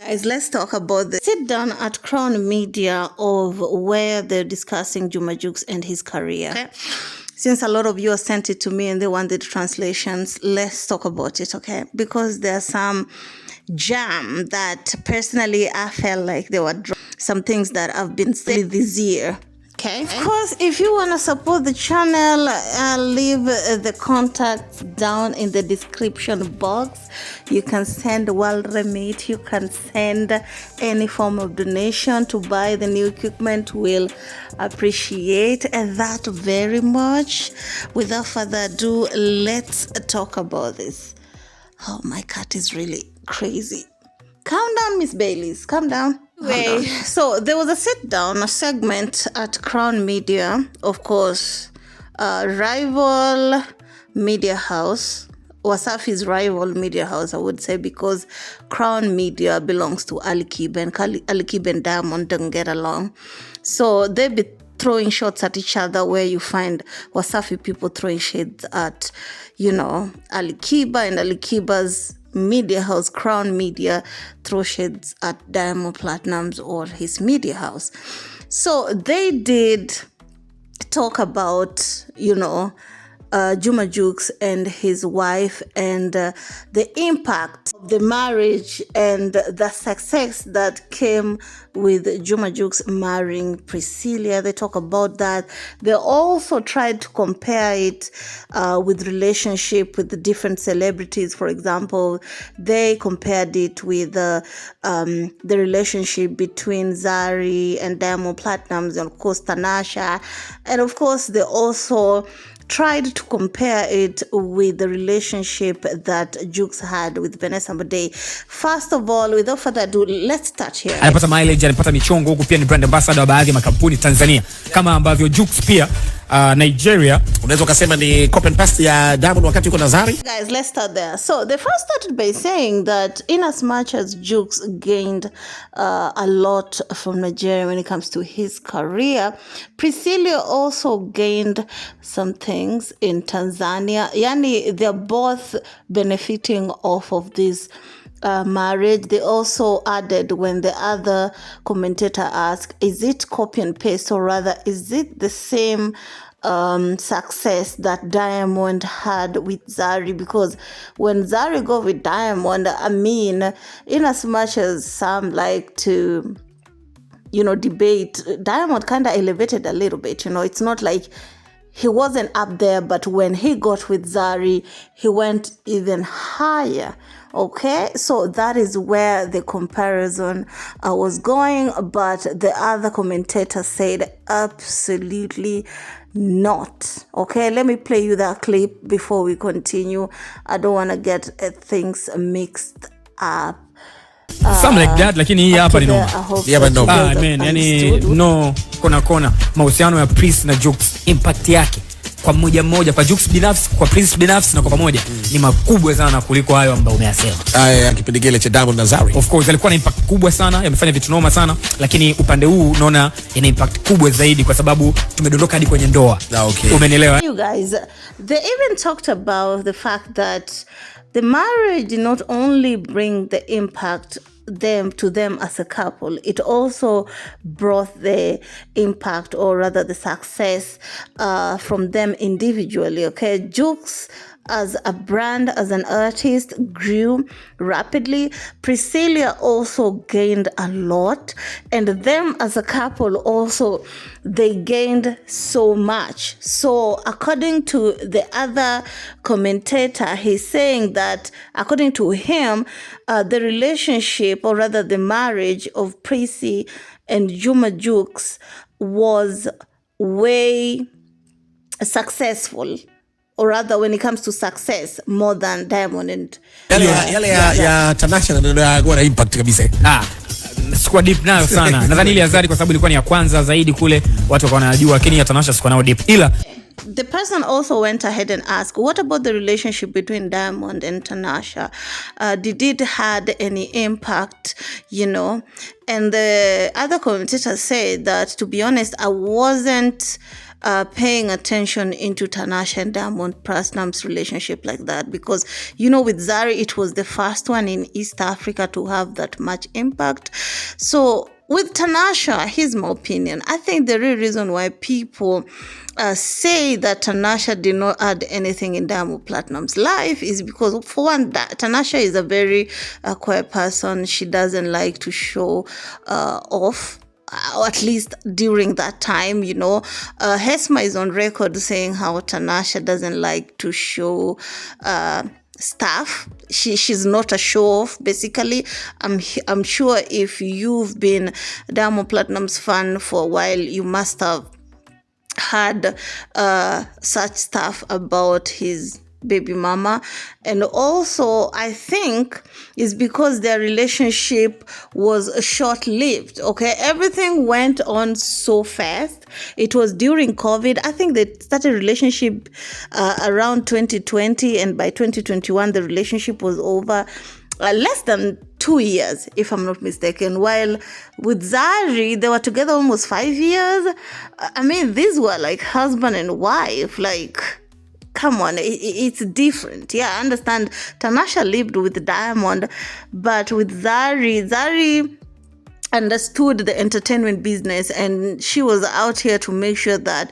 Guys, let's talk about the sit down at Crown Media of where they're discussing Jukes and his career. Okay? Since a lot of you have sent it to me and they wanted translations, let's talk about it, okay? Because there's some jam that personally I felt like they were some things that I've been saying this year. Okay. Of course, if you want to support the channel, I'll leave the contacts down in the description box. You can send World Remit. You can send any form of donation to buy the new equipment. We'll appreciate that very much. Without further ado, let's talk about this. Oh, my cat is really crazy. Calm down, Miss Baileys. Calm down. Anyway, so there was a sit-down, a segment at Crown Media, of course, rival media house, Wasafi's rival media house, I would say, because Crown Media belongs to Ali Kiba, and Ali Kiba and Diamond don't get along. So they be throwing shots at each other, where you find Wasafi people throwing shades at, Ali Kiba, and Ali Kiba's media house, Crown Media, throw shades at Diamond Platnumz or his media house. So they did talk about, Jukes and his wife and the impact of the marriage and the success that came with Jukes marrying Priscilia. They talk about that. They also tried to compare it with relationship with the different celebrities. For example, they compared it with the relationship between Zari and Diamond Platnumz, and of course Tanasha. And of course they also tried to compare it with the relationship that Jukes had with Vanessa Mdee. First of all, without further ado, let's start here. Anapata mileage, anapata michongo, huku pia ni brand ambassador wa baadhi ya makampuni Tanzania, kama ambavyo Jukes pia Nigeria. Unaweza kusema ni copy and paste ya Diamond wakati yuko na Zari. Guys, let's start there. So they first started by saying that in as much as Jukes gained a lot from Nigeria when it comes to his career, Priscilla also gained some things in Tanzania. Yani, they're both benefiting off of this marriage. They also added, when the other commentator asked, is it copy and paste, or rather is it the same success that Diamond had with Zari? Because when Zari go with Diamond, I mean, in as much as some like to debate, Diamond kind of elevated a little bit. It's not like he wasn't up there, but when he got with Zari, he went even higher. Okay, so that is where the comparison was going, but the other commentator said absolutely not. Okay, let me play you that clip before we continue. I don't want to get things mixed up. Something like that, lakini hii hapa ni no. Man, yani no kona mahusiano ya Prince na Jukes, impact yake kwa mmoja kwa Jukes binafsi, kwa Prince binafsi na kwa pamoja ni makubwa sana kuliko hayo ambayo umeyasema. Kipindi kile cha Diamond na Zari, of course alikuwa na impact kubwa sana, yamefanya vitu noma sana, lakini upande huu unaona ina impact kubwa zaidi kwa sababu tumedondoka hadi kwenye ndoa. Okay. Umenielewa? You guys, they even talked about the fact that the marriage did not only bring the impact to them as a couple, it also brought the impact, or rather the success from them individually. Okay, Jukes as a brand, as an artist, grew rapidly. Priscilla also gained a lot, and them as a couple also, they gained so much. So according to the other commentator, he's saying that according to him, the relationship, or rather the marriage of Prissy and Jukes was way successful, or rather when it comes to success, more than Diamond and yale ya Tanasha ndio na impact kabisa. Sikuwa deep nayo sana. Nadhani ile ya Zari kwa sababu ilikuwa ni ya kwanza zaidi kule, watu wakawa wanajua, lakini ya Tanasha sikuwa nao deep. Ila the person also went ahead and asked, what about the relationship between Diamond and Tanasha? Did it had any impact, And the other commentator said that, to be honest, I wasn't paying attention into Tanasha and Diamond Platnumz's relationship like that, because with Zari it was the first one in East Africa to have that much impact. So with Tanasha, here's my opinion. I think the real reason why people say that Tanasha did not add anything in Diamond Platnumz's life is because, for one, Tanasha is a very quiet person. She doesn't like to show off. Or at least during that time, Hesma is on record saying how Tanasha doesn't like to show stuff. She's not a show-off, basically. I'm sure if you've been Diamond Platnumz fan for a while, you must have heard such stuff about his baby mama. And also, I think it's because their relationship was short-lived. Okay, everything went on so fast. It was during COVID. I think they started a relationship around 2020, and by 2021 the relationship was over. Less than 2 years, if I'm not mistaken. While with Zari, they were together almost 5 years. I mean, these were like husband and wife. Like, come on, it's different. Yeah, I understand Tanasha lived with Diamond, but with Zari understood the entertainment business, and she was out here to make sure that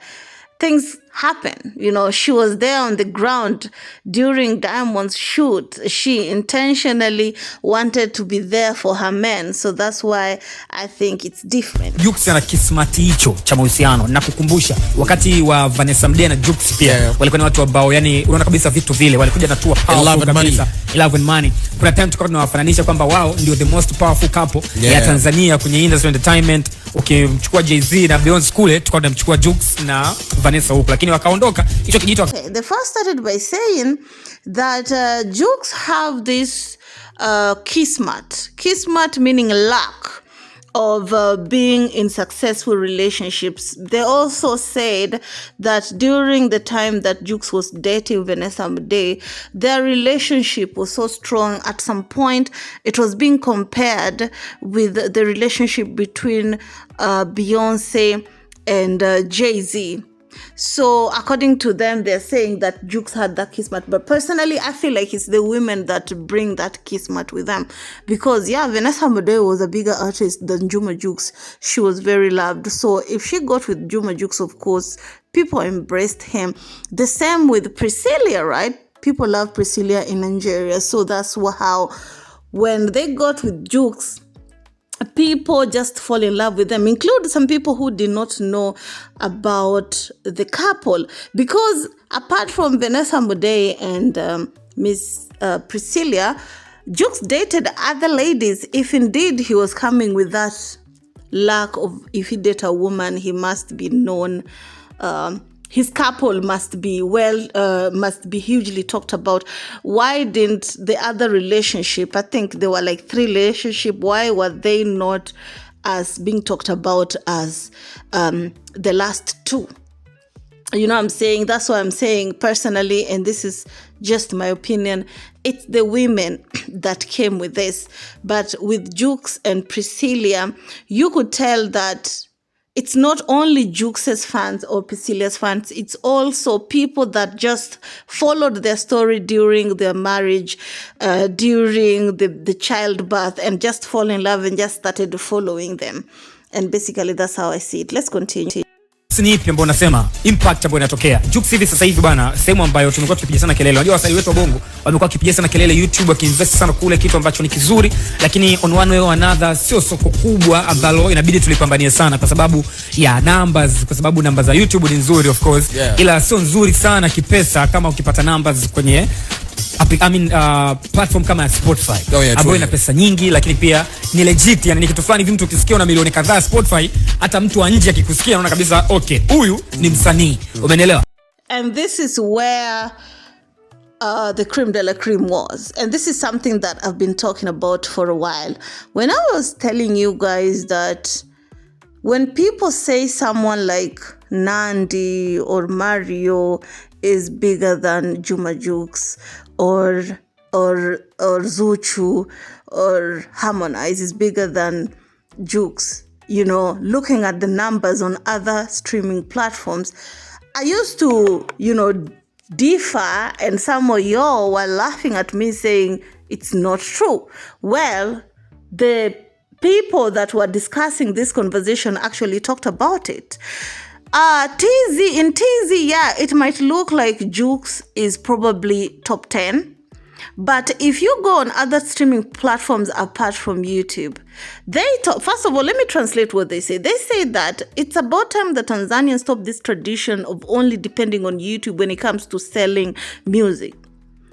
things happen. She was there on the ground during Diamond's shoot. She intentionally wanted to be there for her men, so that's why I think it's different. Jukes ana kismati hicho cha mahusiano, na kukumbusha wakati wa Vanessa Mdee na Jukes pia walikuwa ni watu ambao, yani unaona kabisa vitu vile walikuja na tour love and money. Kuna time tukawa tunawafananisha kwamba wao ndio the most powerful couple ya Tanzania kwenye industry entertainment. Ukimchukua Jay-Z na Beyonce kule, tukawa tunamchukua Jukes na Vanessa huko, lakini wakaondoka. Hicho kijito. Okay, the first started by saying that Jukes have this Kismat meaning luck of being in successful relationships. They also said that during the time that Jukes was dating Vanessa Mdee, their relationship was so strong. At some point, it was being compared with the relationship between Beyonce and Jay-Z. So according to them, they're saying that Jukes had that kismat. But personally, I feel like it's the women that bring that kismat with them. Because, Vanessa Mdee was a bigger artist than Juma Jukes. She was very loved. So if she got with Juma Jukes, of course, people embraced him. The same with Priscilia, right? People love Priscilia in Nigeria. So that's how, when they got with Jukes, people just fall in love with them, including some people who did not know about the couple. Because apart from Vanessa Mdee and Miss Priscilla, Jukes dated other ladies. If indeed he was coming with that lack of, if he date a woman, he must be known. His couple must be hugely talked about. Why didn't the other relationship, I think there were like 3 relationships, why were they not as being talked about as the last 2? You know what I'm saying? That's what I'm saying personally, and this is just my opinion. It's the women that came with this. But with Jukes and Priscilia, you could tell that it's not only Jukes' fans or Priscilla's fans, it's also people that just followed their story during their marriage, during the childbirth, and just fall in love and just started following them. And basically that's how I see it. Let's continue. Ni ipi ambayo unasema impact ambayo inatokea Jukes hivi sasa hivi bwana, sehemu ambayo tumekuwa tukipiga sana kelele. Unajua wasanii wetu wa Bongo wamekuwa wakipiga sana kelele YouTube, wakiinvest sana kule, kitu ambacho ni kizuri, lakini on one way or another sio soko kubwa ambalo inabidi tulipambanie sana kwa sababu ya numbers, kwa sababu numbers za YouTube ni nzuri of course, ila sio nzuri sana kipesa kama ukipata numbers kwenye platform kama Spotify ambayo ina pesa nyingi, lakini pia ni legit. Yani ni kitu fulani hivi mtu ukisikia una milioni kadhaa Spotify, hata mtu wa nje akikusikia anaona kabisa okay, huyu ni msanii. Umeelewa? And this is where the creme de la creme was. And this is something that I've been talking about for a while. When I was telling you guys that when people say someone like Nandi or Mario is bigger than Juma Jukes, or Zuchu or Harmonize is bigger than Jukes, looking at the numbers on other streaming platforms, I used to, differ, and some of y'all were laughing at me saying it's not true. Well, the people that were discussing this conversation actually talked about it. In TZ, yeah, it might look like Jukes is probably top 10. But if you go on other streaming platforms apart from YouTube, first of all, let me translate what they say. They say that it's about time the Tanzanians stop this tradition of only depending on YouTube when it comes to selling music.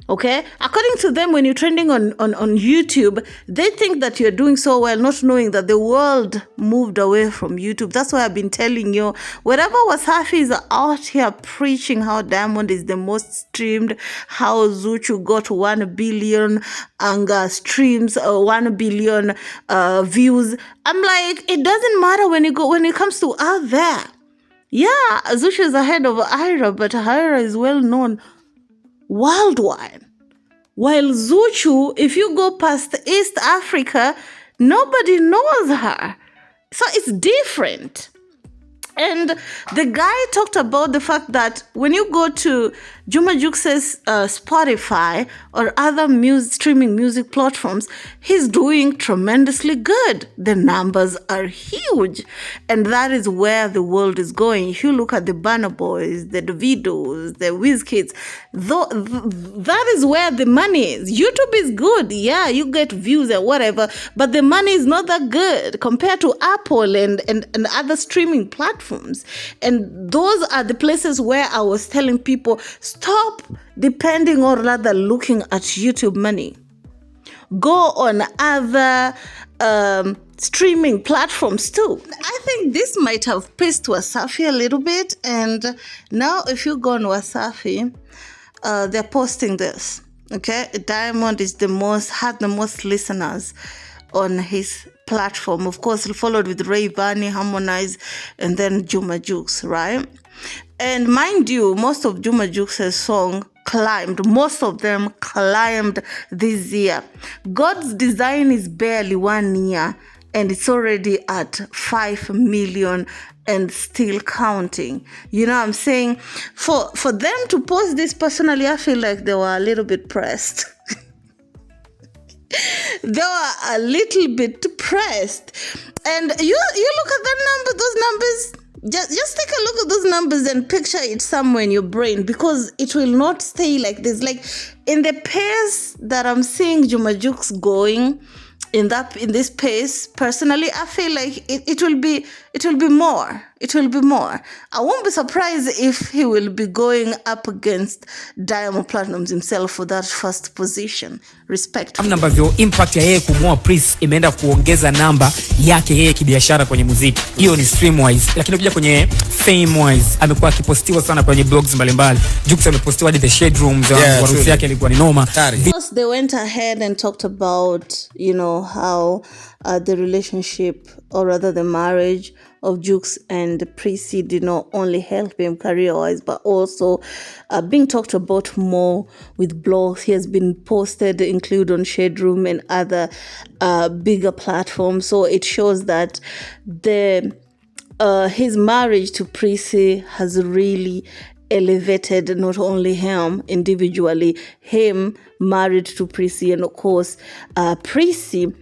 Okay? According to them, when you're trending on YouTube, they think that you're doing so well, not knowing that the world moved away from YouTube. That's why I've been telling you, wherever Wasafi is out here preaching how Diamond is the most streamed, how Zuchu got 1 billion streams, 1 billion views. I'm like, it doesn't matter when it comes to out there. Yeah, Zuchu is ahead of Ira, but Ira is well known worldwide. While Zuchu, if you go past East Africa, nobody knows her. So it's different. And the guy talked about the fact that when you go to Juma Jukes' Spotify or other streaming music platforms, he's doing tremendously good. The numbers are huge. And that is where the world is going. If you look at the Burna Boys, the Davidos, the Wizkids, that is where the money is. YouTube is good. Yeah, you get views and whatever, but the money is not that good compared to Apple and other streaming platforms. And those are the places where I was telling people, stop depending or rather looking at YouTube money. Go on other streaming platforms too. I think this might have pissed Wasafi a little bit. And now if you go on Wasafi, they're posting this. Okay, Diamond had the most listeners on his platform. Of course, followed with Rayvanny, Harmonize, and then Juma Jukes, right? And mind you, most of Juma Jukes' song most of them climbed this year. God's Design is barely 1 year, and it's already at 5 million and still counting. You know what I'm saying? For them to post this, personally, I feel like they were a little bit pressed. They were a little bit pressed. And you look at those numbers, just take a look at those numbers and picture it somewhere in your brain, because it will not stay like this. Like in the pace that I'm seeing Juma Jukes going, in this pace, personally, I feel like it will be more. It will be more. I won't be surprised if he will be going up against Diamond Platnumz himself for that first position. Respectfully. Namna ambavyo impact ya yeye kumwoa Pris imeenda kuongeza namba yake yeye kibiashara kwenye muziki. Hiyo ni stream wise. Lakini ukija kwenye fame wise, amekuwa akipostiwa sana kwenye blogs mbalimbali. Jukes amepostiwa hadi the shade rooms, harusi yake ilikuwa ni noma. They went ahead and talked about, how the relationship, or rather the marriage of Jukes and Prissy did not only help him career-wise, but also being talked about more with blogs. He has been posted, included on Shade Room and other bigger platforms. So it shows that his marriage to Prissy has really elevated not only him individually, him married to Prissy, and of course Prissy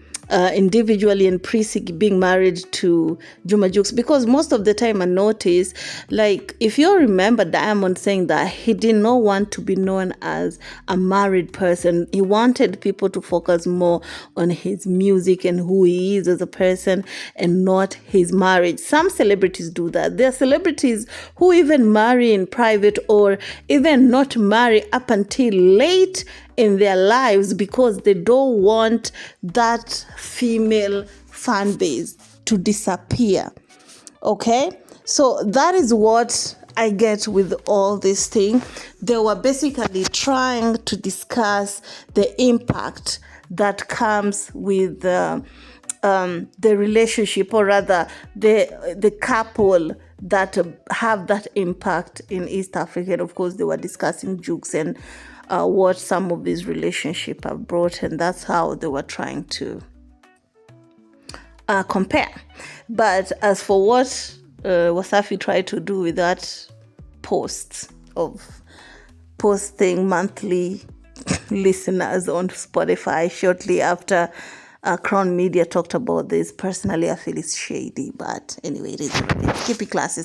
individually, and Prissy being married to Juma Jukes. Because most of the time I notice, like, if you remember Diamond saying that he did not want to be known as a married person. He wanted people to focus more on his music and who he is as a person, and not his marriage. Some celebrities do that. There are celebrities who even marry in private, or even not marry up until late in their lives, because they don't want that female fan base to disappear. Okay? So that is what I get with all this thing. They were basically trying to discuss the impact that comes with the relationship, or rather the couple that have that impact in East Africa. And of course, they were discussing Jukes and what some of these relationships have brought, and that's how they were trying to compare. But as for what Wasafi tried to do with that post of posting monthly listeners on Spotify shortly after Crown Media talked about this, personally I feel it's shady. But anyway, it is. Keep it classy.